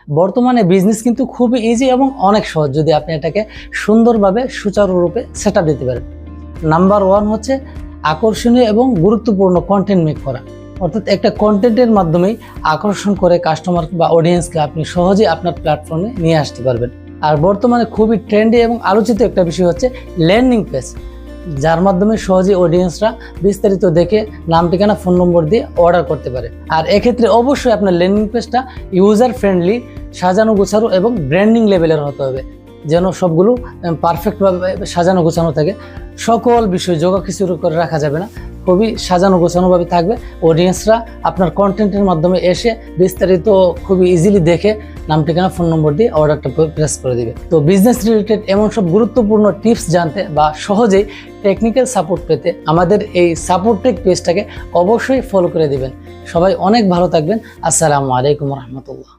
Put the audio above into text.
বর্তমানে বিজনেস কিন্তু খুবই ইজি এবং অনেক সহজ যদি আপনি এটাকে সুন্দরভাবে সুচারুরূপে সেট আপ দিতে পারেন। নাম্বার 1 হচ্ছে আকর্ষণীয় এবং গুরুত্বপূর্ণ কন্টেন্ট মেক করা। অর্থাৎ একটা কন্টেন্টের মাধ্যমেই আকর্ষণ করে কাস্টমার বা অডিয়েন্সকে আপনি সহজেই আপনার প্ল্যাটফর্মে নিয়ে আসতে পারবেন। আর বর্তমানে খুবই ট্রেন্ডি এবং আলোচিত একটা বিষয় হচ্ছে ল্যান্ডিং পেজ, যার মাধ্যমে সহজেই অডিয়েন্সরা বিস্তারিত দেখে নাম, ঠিকানা, ফোন নম্বর দিয়ে অর্ডার করতে পারে। আর এক্ষেত্রে অবশ্যই আপনার ল্যান্ডিং পেজটা ইউজার ফ্রেন্ডলি, সাজানো গোছানো এবং ব্র্যান্ডিং লেভেলের হতে হবে, যেন সবগুলো পারফেক্টভাবে সাজানো গোছানো থাকে। সকল বিষয় যোগাখিচুর করে রাখা যাবে না, খুবই সাজানো গোছানোভাবে থাকবে। অডিয়েন্সরা আপনার কন্টেন্টের মাধ্যমে এসে বিস্তারিত খুবই ইজিলি দেখে নাম, ঠিকানা, ফোন নম্বর দিয়ে অর্ডারটা প্রেস করে দিবে। তো বিজনেস রিলেটেড এমন সব গুরুত্বপূর্ণ টিপস জানতে বা সহজেই টেকনিক্যাল সাপোর্ট পেতে আমাদের এই সাপোর্ট টেক পেজটাকে অবশ্যই ফলো করে দিবেন। সবাই অনেক ভালো থাকবেন। আসসালামু আলাইকুম রহমতুল্লাহ।